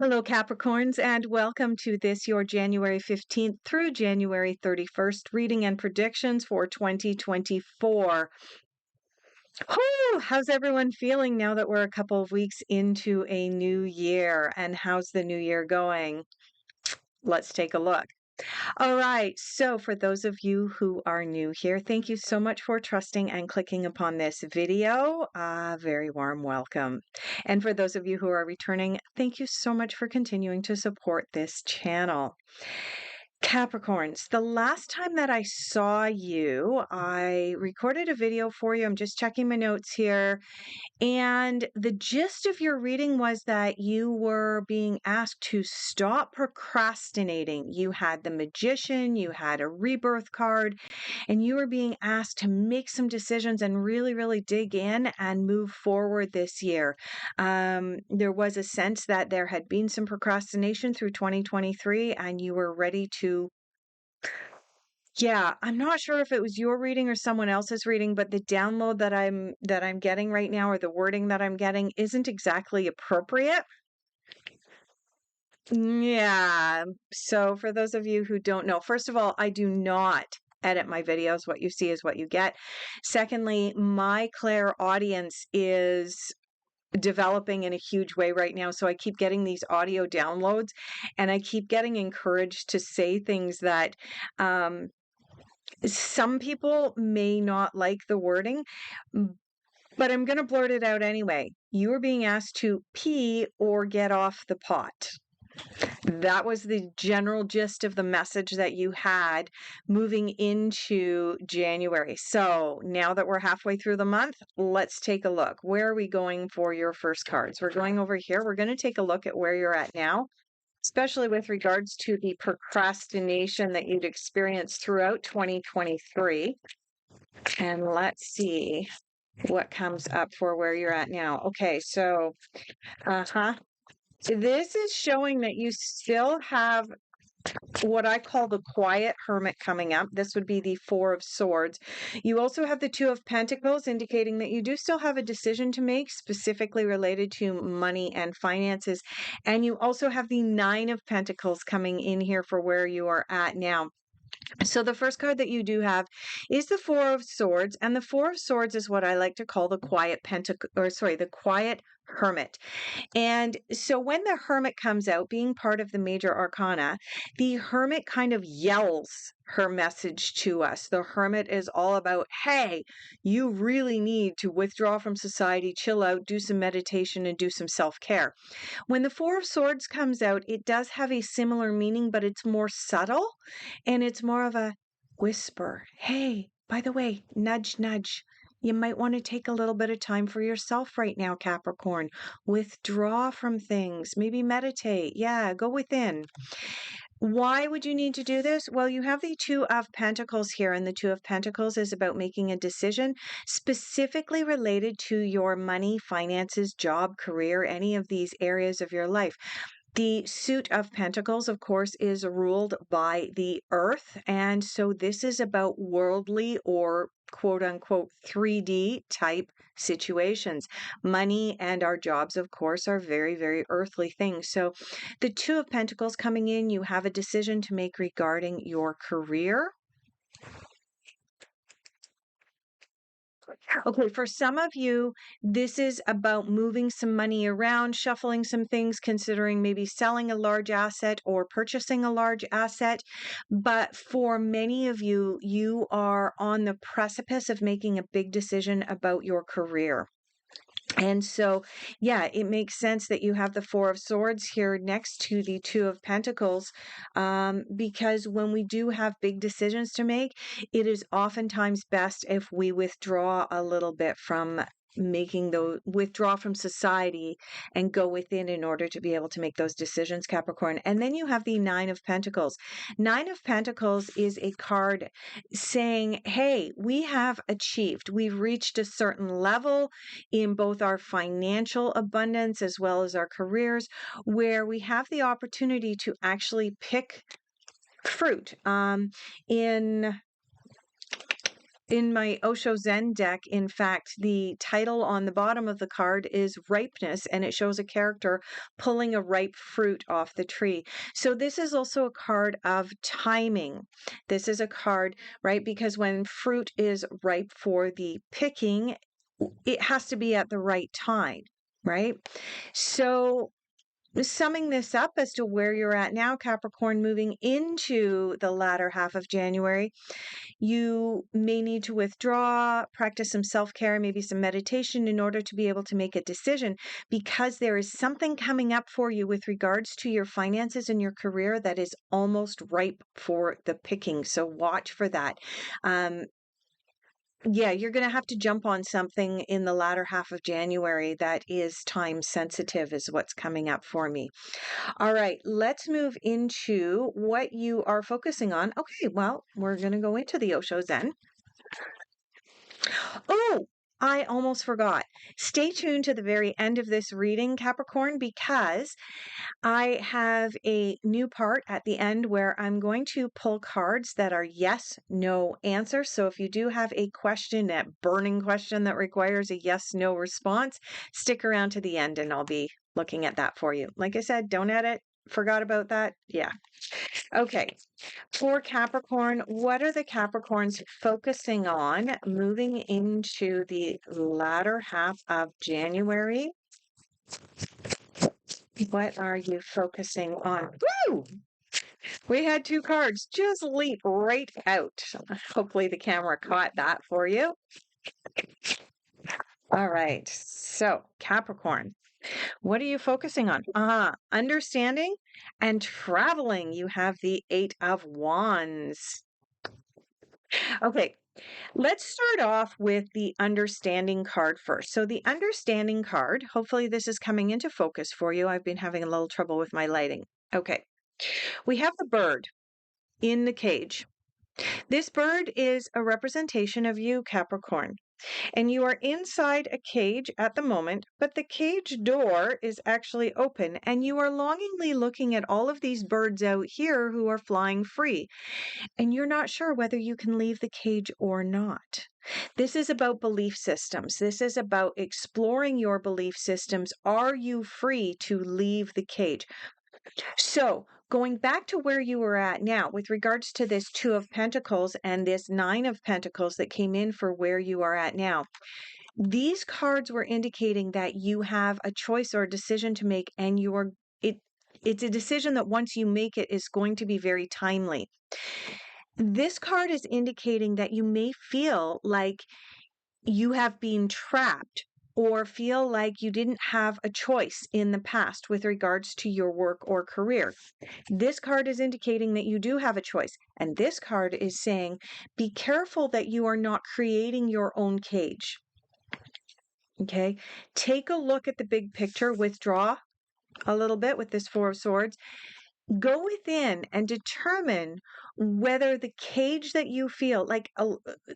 Hello, Capricorns, and welcome to this, your January 15th through January 31st reading and predictions for 2024. How's everyone feeling now that we're a couple of weeks into a new year? And how's the new year going? Let's take a look. All right. So, for those of you who are new here, thank you so much for trusting and clicking upon this video. Very warm welcome. And for those of you who are returning, thank you so much for continuing to support this channel. Capricorns, the last time that I saw you, I recorded a video for you. I'm just checking my notes here. And the gist of your reading was that you were being asked to stop procrastinating. You had the Magician, you had a rebirth card, and you were being asked to make some decisions and really, really dig in and move forward this year. There was a sense that there had been some procrastination through 2023, and you were ready to. Yeah, I'm not sure if it was your reading or someone else's reading, but the download that I'm getting right now, or the wording that I'm getting, isn't exactly appropriate. Yeah. So for those of you who don't know, first of all, I do not edit my videos. What you see is what you get. Secondly, my clairaudience is developing in a huge way right now. So I keep getting these audio downloads, and I keep getting encouraged to say things that some people may not like the wording, but I'm going to blurt it out anyway. You are being asked to pee or get off the pot. That was the general gist of the message that you had moving into January. So now that we're halfway through the month, let's take a look. Where are we going for your first cards? We're going over here. We're going to take a look at where you're at now, especially with regards to the procrastination that you'd experienced throughout 2023. And let's see what comes up for where you're at now. Okay, so, this is showing that you still have what I call the quiet hermit coming up. This would be the Four of Swords. You also have the Two of Pentacles, indicating that you do still have a decision to make, specifically related to money and finances. And you also have the Nine of Pentacles coming in here for where you are at now. So the first card that you do have is the Four of Swords, and the Four of Swords is what I like to call the quiet the quiet hermit. And so when the hermit comes out, being part of the major arcana, the hermit kind of yells her message to us. The hermit is all about, hey, you really need to withdraw from society, chill out, do some meditation, and do some self-care. When the Four of Swords comes out, it does have a similar meaning, but it's more subtle, and it's more of a whisper. Hey, by the way, nudge, nudge. You might want to take a little bit of time for yourself right now, Capricorn. Withdraw from things. Maybe meditate. Yeah, go within. Why would you need to do this? Well, you have the Two of Pentacles here, and the Two of Pentacles is about making a decision specifically related to your money, finances, job, career, any of these areas of your life. The Suit of Pentacles, of course, is ruled by the earth. And so this is about worldly or quote unquote 3D type situations. Money and our jobs, of course, are very, very earthly things. So the Two of Pentacles coming in, you have a decision to make regarding your career. Okay, for some of you, this is about moving some money around, shuffling some things, considering maybe selling a large asset or purchasing a large asset. But for many of you, you are on the precipice of making a big decision about your career. And so, yeah, it makes sense that you have the Four of Swords here next to the Two of Pentacles, because when we do have big decisions to make, it is oftentimes best if we withdraw a little bit from withdraw from society and go within in order to be able to make those decisions, Capricorn. And then you have the Nine of Pentacles. Nine of Pentacles is a card saying, hey, we have achieved, we've reached a certain level in both our financial abundance as well as our careers, where we have the opportunity to actually pick fruit. In In my Osho Zen deck, in fact, the title on the bottom of the card is ripeness, and it shows a character pulling a ripe fruit off the tree. So this is also a card of timing. This is a card, right? Because when fruit is ripe for the picking, it has to be at the right time, right? So summing this up as to where you're at now, Capricorn, moving into the latter half of January, you may need to withdraw, practice some self care, maybe some meditation in order to be able to make a decision because there is something coming up for you with regards to your finances and your career that is almost ripe for the picking. So watch for that. Yeah, you're going to have to jump on something in the latter half of January that is time sensitive, is what's coming up for me. All right, let's move into what you are focusing on. Okay, well, we're going to go into the Osho Zen. Oh, I almost forgot. Stay tuned to the very end of this reading, Capricorn, because I have a new part at the end where I'm going to pull cards that are yes, no answers. So if you do have a question, that burning question that requires a yes, no response, stick around to the end and I'll be looking at that for you. Like I said, don't edit. Forgot about that. Yeah. Okay. For Capricorn, what are the Capricorns focusing on moving into the latter half of January? What are you focusing on? Woo! We had two cards just leap right out. Hopefully the camera caught that for you. All right. So, Capricorn, what are you focusing on? Understanding and traveling. You have the Eight of Wands. Okay, let's start off with the understanding card first. So, the understanding card, hopefully, this is coming into focus for you. I've been having a little trouble with my lighting. Okay, we have the bird in the cage. This bird is a representation of you, Capricorn, and you are inside a cage at the moment, but the cage door is actually open, and you are longingly looking at all of these birds out here who are flying free, and you're not sure whether you can leave the cage or not. This is about belief systems. This is about exploring your belief systems. Are you free to leave the cage? So, going back to where you were at now, with regards to this Two of Pentacles and this Nine of Pentacles that came in for where you are at now, these cards were indicating that you have a choice or a decision to make, and it's a decision that once you make it is going to be very timely. This card is indicating that you may feel like you have been trapped or feel like you didn't have a choice in the past with regards to your work or career. This card is indicating that you do have a choice. And this card is saying, be careful that you are not creating your own cage. Okay. Take a look at the big picture, withdraw a little bit with this Four of Swords. Go within and determine whether the cage that you feel like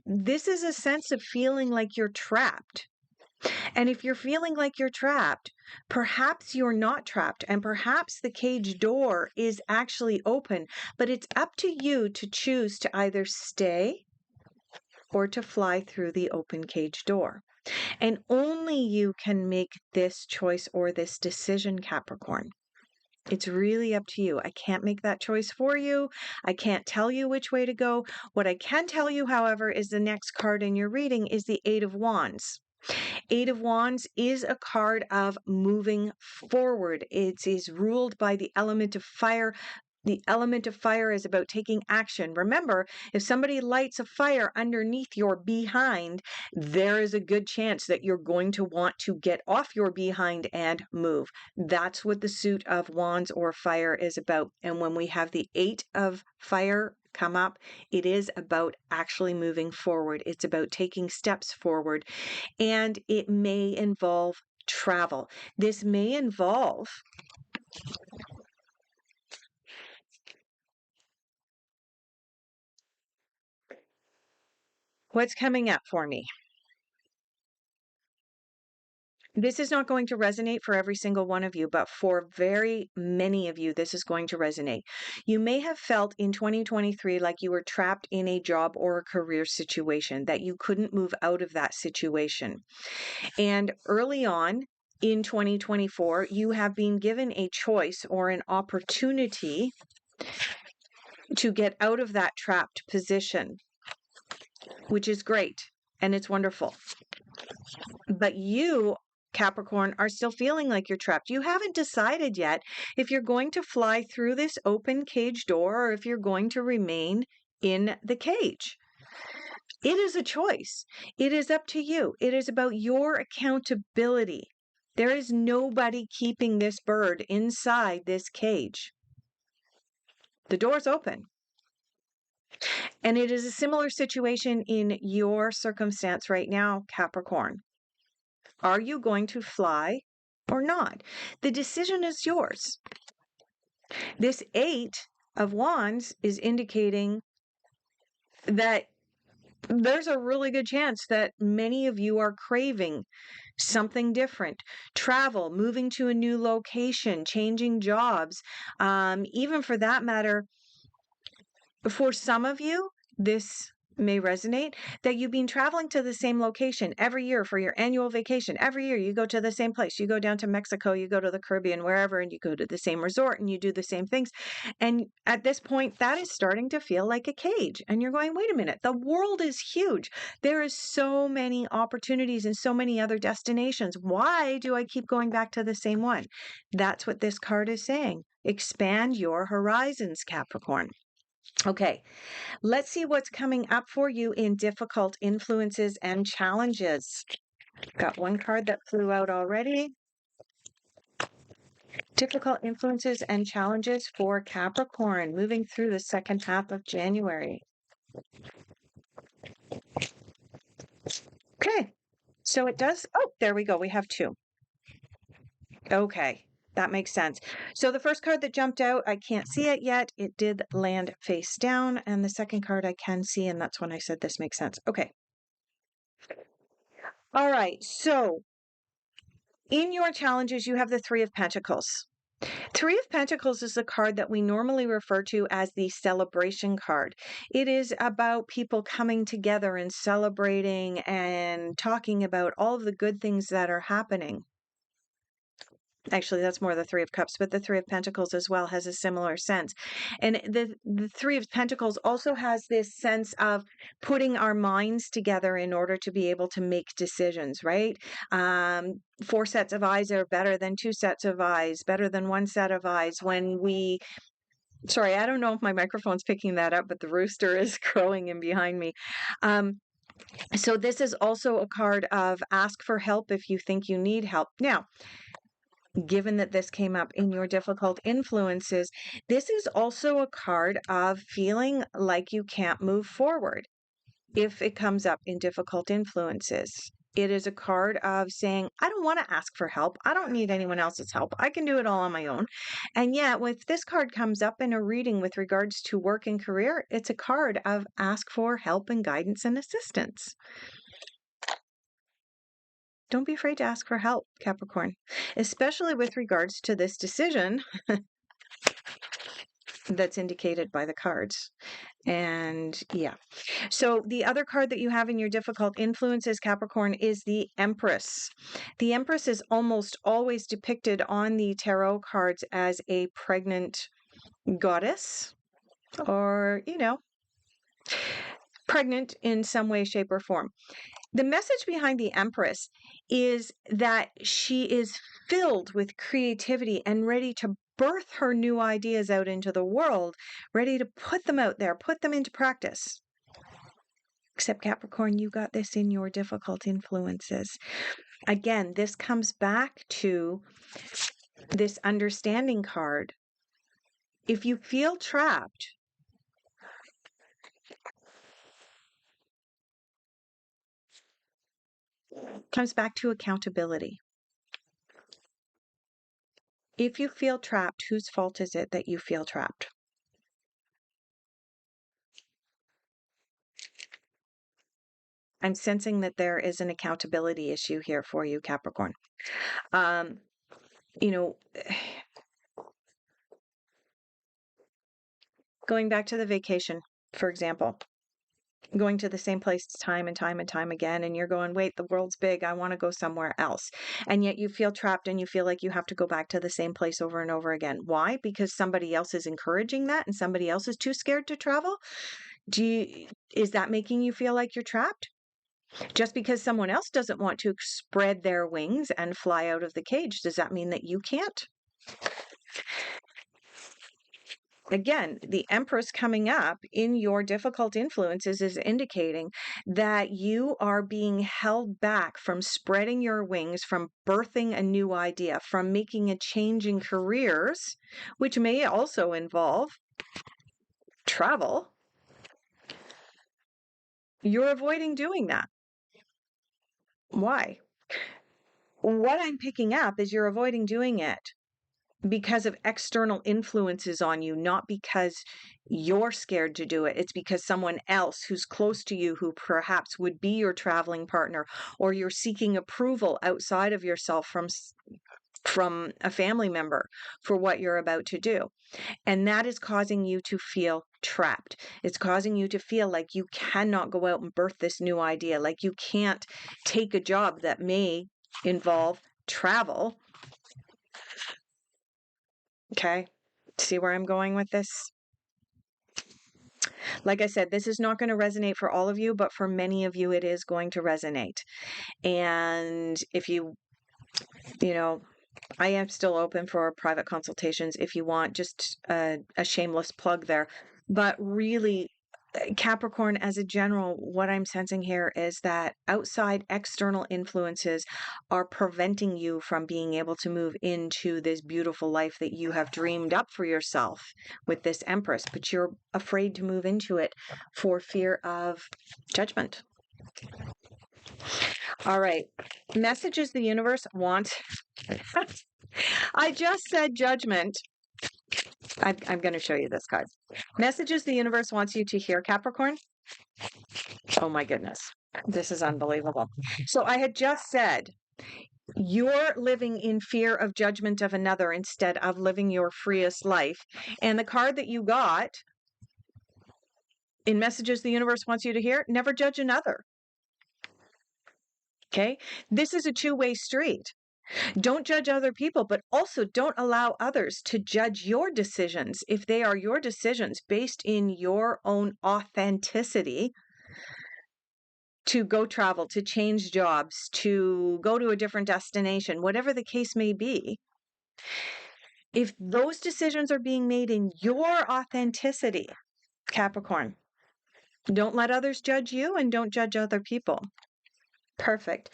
this is a sense of feeling like you're trapped. And if you're feeling like you're trapped, perhaps you're not trapped, and perhaps the cage door is actually open, but it's up to you to choose to either stay or to fly through the open cage door. And only you can make this choice or this decision, Capricorn. It's really up to you. I can't make that choice for you. I can't tell you which way to go. What I can tell you, however, is the next card in your reading is the Eight of Wands. Eight of Wands is a card of moving forward. It is ruled by the element of fire. The element of fire is about taking action. Remember, if somebody lights a fire underneath your behind, there is a good chance that you're going to want to get off your behind and move. That's what the suit of wands or fire is about. And when we have the Eight of Fire come up, it is about actually moving forward. It's about taking steps forward, and it may involve travel. This may involve what's coming up for me. This is not going to resonate for every single one of you, but for very many of you, this is going to resonate. You may have felt in 2023 like you were trapped in a job or a career situation, that you couldn't move out of that situation. And early on in 2024, you have been given a choice or an opportunity to get out of that trapped position, which is great and it's wonderful. But you, Capricorn, are still feeling like you're trapped. You haven't decided yet if you're going to fly through this open cage door or if you're going to remain in the cage. It is a choice. It is up to you. It is about your accountability. There is nobody keeping this bird inside this cage. The door's open. And it is a similar situation in your circumstance right now, Capricorn. Are you going to fly or not? The decision is yours. This 8 of Wands is indicating that there's a really good chance that many of you are craving something different. Travel, moving to a new location, changing jobs, even for that matter, for some of you, this may resonate, that you've been traveling to the same location every year for your annual vacation. Every year you go to the same place. You go down to Mexico, you go to the Caribbean, wherever, and you go to the same resort and you do the same things. And at this point, that is starting to feel like a cage. And you're going, wait a minute, the world is huge. There is so many opportunities and so many other destinations. Why do I keep going back to the same one? That's what this card is saying. Expand your horizons, Capricorn. Okay, let's see what's coming up for you in difficult influences and challenges. Got one card that flew out already. Difficult influences and challenges for Capricorn moving through the second half of January. Okay, so it does. Oh, there we go. We have 2. Okay, that makes sense. So the first card that jumped out, I can't see it yet. It did land face down. And the second card I can see, and that's when I said this makes sense. Okay. All right. So in your challenges, you have the 3 of Pentacles. 3 of Pentacles is the card that we normally refer to as the celebration card. It is about people coming together and celebrating and talking about all of the good things that are happening. Actually, that's more the 3 of Cups, but the 3 of Pentacles as well has a similar sense. And the 3 of Pentacles also has this sense of putting our minds together in order to be able to make decisions, right? 4 sets of eyes are better than 2 sets of eyes, better than 1 set of eyes. Sorry, I don't know if my microphone's picking that up, but the rooster is crowing in behind me. So this is also a card of ask for help if you think you need help. Now, given that this came up in your difficult influences, this is also a card of feeling like you can't move forward if it comes up in difficult influences. It is a card of saying, I don't want to ask for help. I don't need anyone else's help. I can do it all on my own. And yet, if this card comes up in a reading with regards to work and career, it's a card of ask for help and guidance and assistance. Don't be afraid to ask for help, Capricorn, especially with regards to this decision that's indicated by the cards. And yeah. So the other card that you have in your difficult influences, Capricorn, is the Empress. The Empress is almost always depicted on the tarot cards as a pregnant goddess or, pregnant in some way, shape, or form. The message behind the Empress is that she is filled with creativity and ready to birth her new ideas out into the world, ready to put them out there, put them into practice. Except Capricorn, you got this in your difficult influences. Again, this comes back to this understanding card. If you feel trapped, comes back to accountability. If you feel trapped, whose fault is it that you feel trapped? I'm sensing that there is an accountability issue here for you, Capricorn. Um, you know, going back to the vacation, for example, going to the same place time and time and time again, and you're going, wait, the world's big. I want to go somewhere else. And yet you feel trapped and you feel like you have to go back to the same place over and over again. Why? Because somebody else is encouraging that and somebody else is too scared to travel. Is that making you feel like you're trapped? Just because someone else doesn't want to spread their wings and fly out of the cage, does that mean that you can't? Again, the Empress coming up in your difficult influences is indicating that you are being held back from spreading your wings, from birthing a new idea, from making a change in careers, which may also involve travel. You're avoiding doing that. Why? What I'm picking up is you're avoiding doing it because of external influences on you, not because you're scared to do it. It's because someone else who's close to you, who perhaps would be your traveling partner, or you're seeking approval outside of yourself from a family member for what you're about to do. And that is causing you to feel trapped. It's causing you to feel like you cannot go out and birth this new idea, like you can't take a job that may involve travel. Okay. See where I'm going with this? Like I said, this is not going to resonate for all of you, but for many of you, it is going to resonate. And if you know, I am still open for private consultations if you want, just a shameless plug there. But really, Capricorn, as a general, what I'm sensing here is that outside external influences are preventing you from being able to move into this beautiful life that you have dreamed up for yourself with this Empress, but you're afraid to move into it for fear of judgment. All right. Messages the universe wants. I just said judgment. I'm going to show you this card. Messages the universe wants you to hear, Capricorn. Oh my goodness. This is unbelievable. So I had just said, you're living in fear of judgment of another instead of living your freest life. And the card that you got in Messages the Universe Wants You to Hear, never judge another. Okay? This is a two-way street. Don't judge other people, but also don't allow others to judge your decisions if they are your decisions based in your own authenticity to go travel, to change jobs, to go to a different destination, whatever the case may be. If those decisions are being made in your authenticity, Capricorn, don't let others judge you and don't judge other people. Perfect.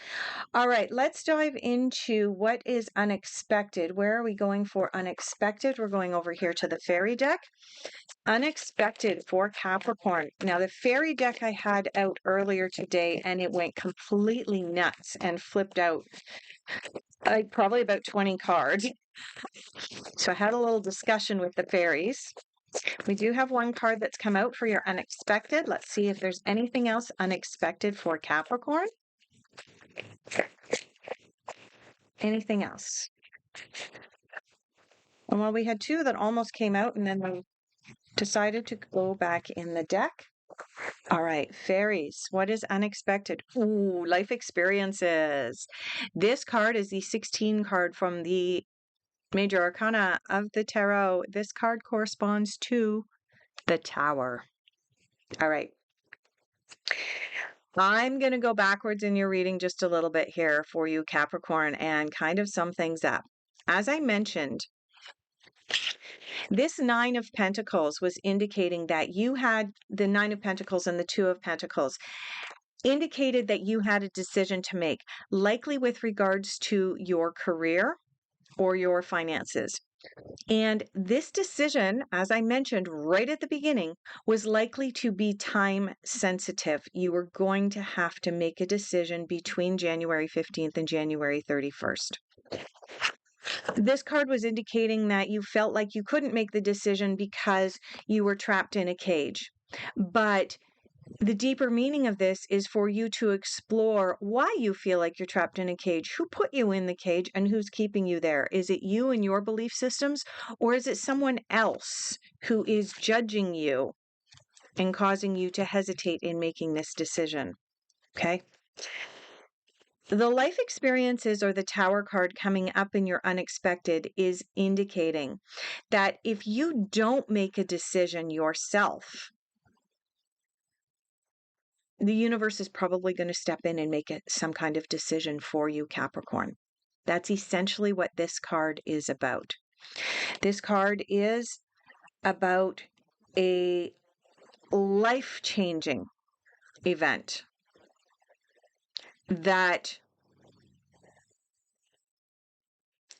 All right, let's dive into what is unexpected. Where are we going for unexpected? We're going over here to the fairy deck. Unexpected for Capricorn. Now, the fairy deck I had out earlier today, and it went completely nuts and flipped out like probably about 20 cards. So I had a little discussion with the fairies. We do have one card that's come out for your unexpected. Let's see if there's anything else unexpected for Capricorn. Anything else? And well, we had two that almost came out and then we decided to go back in the deck. All right, fairies, what is unexpected? Ooh, life experiences. This card is the 16 card from the Major Arcana of the Tarot. This card corresponds to the Tower. All right. I'm going to go backwards in your reading just a little bit here for you, Capricorn, and kind of sum things up. As I mentioned, this Nine of Pentacles was indicating that you had the Nine of Pentacles and the Two of Pentacles indicated that you had a decision to make, likely with regards to your career or your finances. And this decision, as I mentioned right at the beginning, was likely to be time sensitive. You were going to have to make a decision between January 15th and January 31st. This card was indicating that you felt like you couldn't make the decision because you were trapped in a cage. But The deeper meaning of this is for you to explore why you feel like you're trapped in a cage, who put you in the cage, and who's keeping you there. Is it you and your belief systems, or is it someone else who is judging you and causing you to hesitate in making this decision? Okay. The life experiences or the Tower card coming up in your unexpected is indicating that if you don't make a decision yourself, the universe is probably going to step in and make some kind of decision for you, Capricorn. That's essentially what this card is about. This card is about a life-changing event that,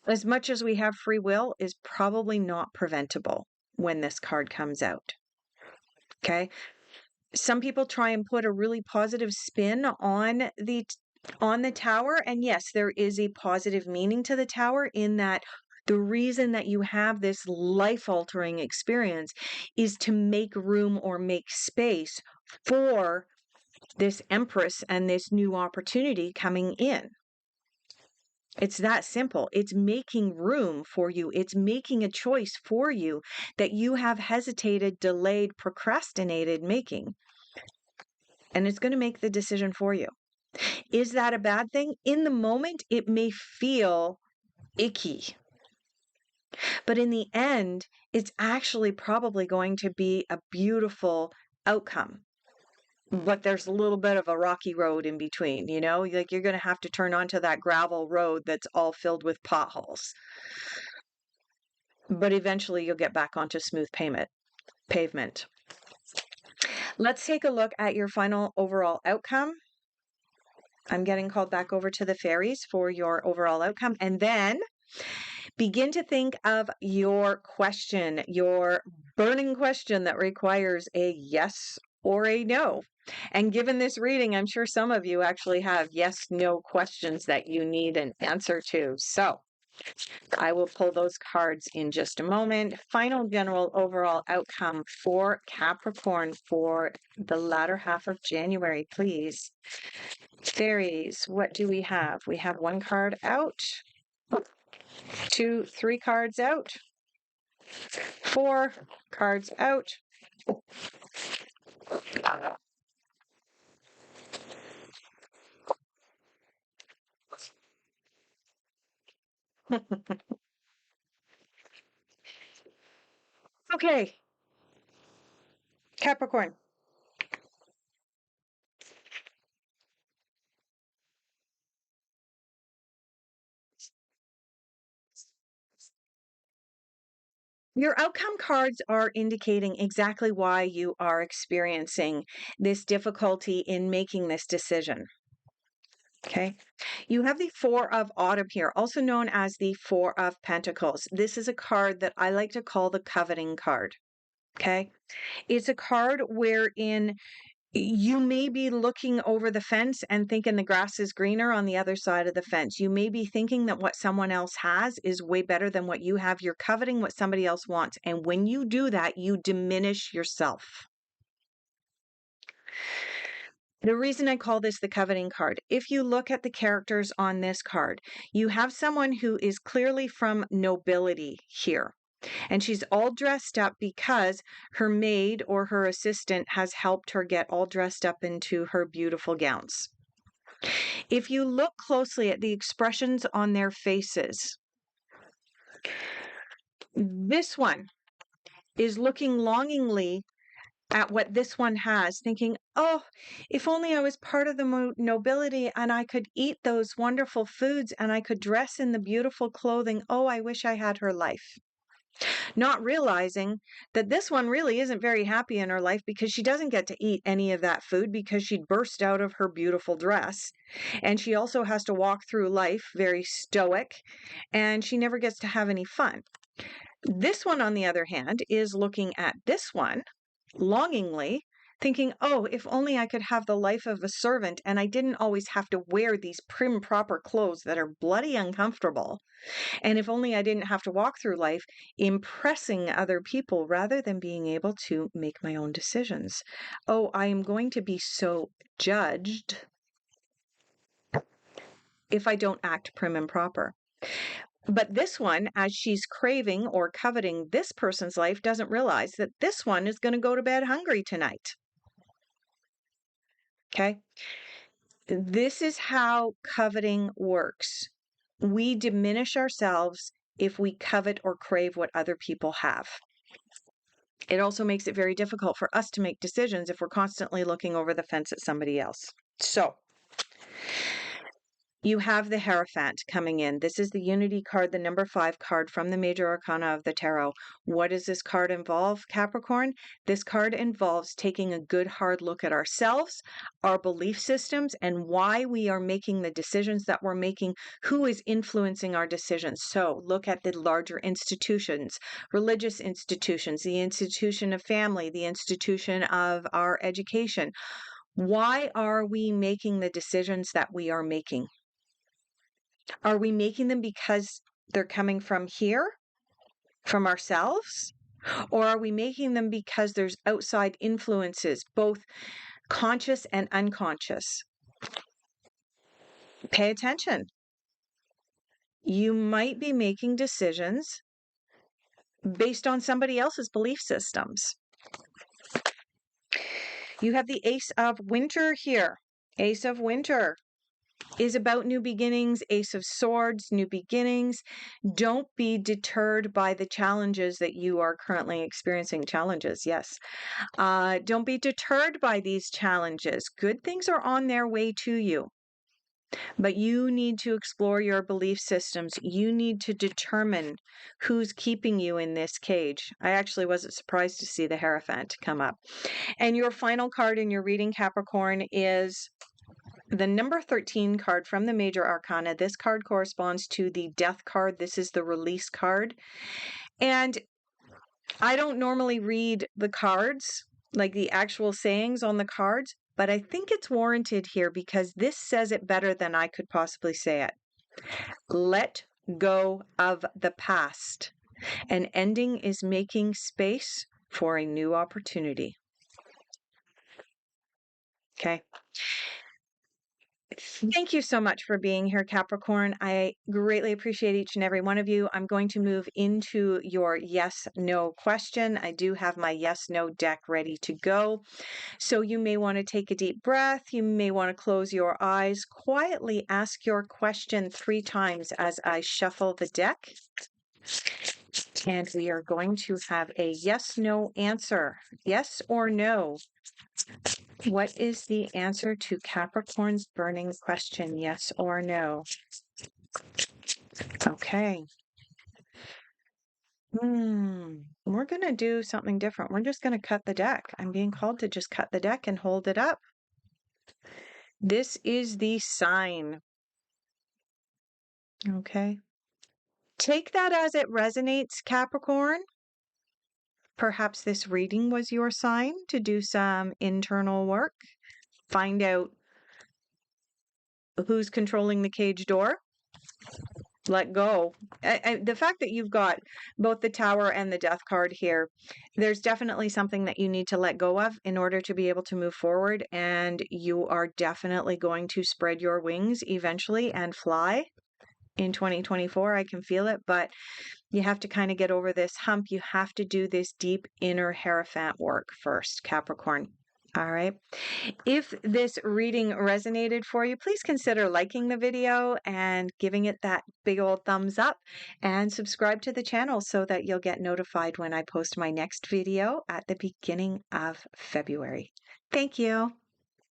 as much as we have free will, is probably not preventable when this card comes out. Okay? Some people try and put a really positive spin on the Tower, and yes, there is a positive meaning to the Tower in that the reason that you have this life-altering experience is to make room or make space for this Empress and this new opportunity coming in. It's that simple. It's making room for you. It's making a choice for you that you have hesitated, delayed, procrastinated making. And it's going to make the decision for you. Is that a bad thing? In the moment, it may feel icky. But in the end, it's actually probably going to be a beautiful outcome. But there's a little bit of a rocky road in between, like you're going to have to turn onto that gravel road that's all filled with potholes. But eventually you'll get back onto smooth pavement. Let's take a look at your final overall outcome. I'm getting called back over to the fairies for your overall outcome. And then begin to think of your question, your burning question that requires a yes or a no. And given this reading, I'm sure some of you actually have yes, no questions that you need an answer to. So I will pull those cards in just a moment. Final general overall outcome for Capricorn for the latter half of January, please. Fairies, what do we have? We have one card out, 2, 3 cards out, 4 cards out. Okay, Capricorn. Your outcome cards are indicating exactly why you are experiencing this difficulty in making this decision. Okay. You have the 4 of Autumn here, also known as the 4 of Pentacles. This is a card that I like to call the coveting card. Okay. It's a card wherein you may be looking over the fence and thinking the grass is greener on the other side of the fence. You may be thinking that what someone else has is way better than what you have. You're coveting what somebody else wants. And when you do that, you diminish yourself. The reason I call this the coveting card, if you look at the characters on this card, you have someone who is clearly from nobility here. And she's all dressed up because her maid or her assistant has helped her get all dressed up into her beautiful gowns. If you look closely at the expressions on their faces, this one is looking longingly at what this one has, thinking, oh, if only I was part of the nobility and I could eat those wonderful foods and I could dress in the beautiful clothing. Oh, I wish I had her life. Not realizing that this one really isn't very happy in her life because she doesn't get to eat any of that food because she'd burst out of her beautiful dress. And she also has to walk through life very stoic, and she never gets to have any fun. This one, on the other hand, is looking at this one longingly, thinking, oh, if only I could have the life of a servant and I didn't always have to wear these prim, proper clothes that are bloody uncomfortable. And if only I didn't have to walk through life impressing other people rather than being able to make my own decisions. Oh, I am going to be so judged if I don't act prim and proper. But this one, as she's craving or coveting this person's life, doesn't realize that this one is going to go to bed hungry tonight. Okay. This is how coveting works. We diminish ourselves if we covet or crave what other people have. It also makes it very difficult for us to make decisions if we're constantly looking over the fence at somebody else. So, you have the Hierophant coming in. This is the Unity card, the number 5 card from the Major Arcana of the Tarot. What does this card involve, Capricorn? This card involves taking a good hard look at ourselves, our belief systems, and why we are making the decisions that we're making, who is influencing our decisions. So look at the larger institutions, religious institutions, the institution of family, the institution of our education. Why are we making the decisions that we are making? Are we making them because they're coming from here, from ourselves? Or are we making them because there's outside influences, both conscious and unconscious? Pay attention. You might be making decisions based on somebody else's belief systems. You have the Ace of Winter here. Ace of Winter is about new beginnings. Ace of Swords, new beginnings. Don't be deterred by the challenges that you are currently experiencing. Challenges, yes. Don't be deterred by these challenges. Good things are on their way to you. But you need to explore your belief systems. You need to determine who's keeping you in this cage. I actually wasn't surprised to see the Hierophant come up. And your final card in your reading, Capricorn, is the number 13 card from the Major Arcana. This card corresponds to the Death card. This is the Release card. And I don't normally read the cards, like the actual sayings on the cards, but I think it's warranted here because this says it better than I could possibly say it. Let go of the past. An ending is making space for a new opportunity. Okay. Thank you so much for being here, Capricorn. I greatly appreciate each and every one of you. I'm going to move into your yes/no question. I do have my yes/no deck ready to go. So you may want to take a deep breath. You may want to close your eyes. Quietly ask your question 3 times as I shuffle the deck. And we are going to have a yes/no answer. Yes or no? What is the answer to Capricorn's burning question? Yes or no? Okay. We're going to do something different. We're just going to cut the deck. I'm being called to just cut the deck and hold it up. This is the sign. Okay. Take that as it resonates, Capricorn. Perhaps this reading was your sign to do some internal work. Find out who's controlling the cage door. Let go. The fact that you've got both the Tower and the Death card here, there's definitely something that you need to let go of in order to be able to move forward. And you are definitely going to spread your wings eventually and fly in 2024. I can feel it, but you have to kind of get over this hump. You have to do this deep inner Hierophant work first, Capricorn. All right. If this reading resonated for you, please consider liking the video and giving it that big old thumbs up, and subscribe to the channel so that you'll get notified when I post my next video at the beginning of February. Thank you.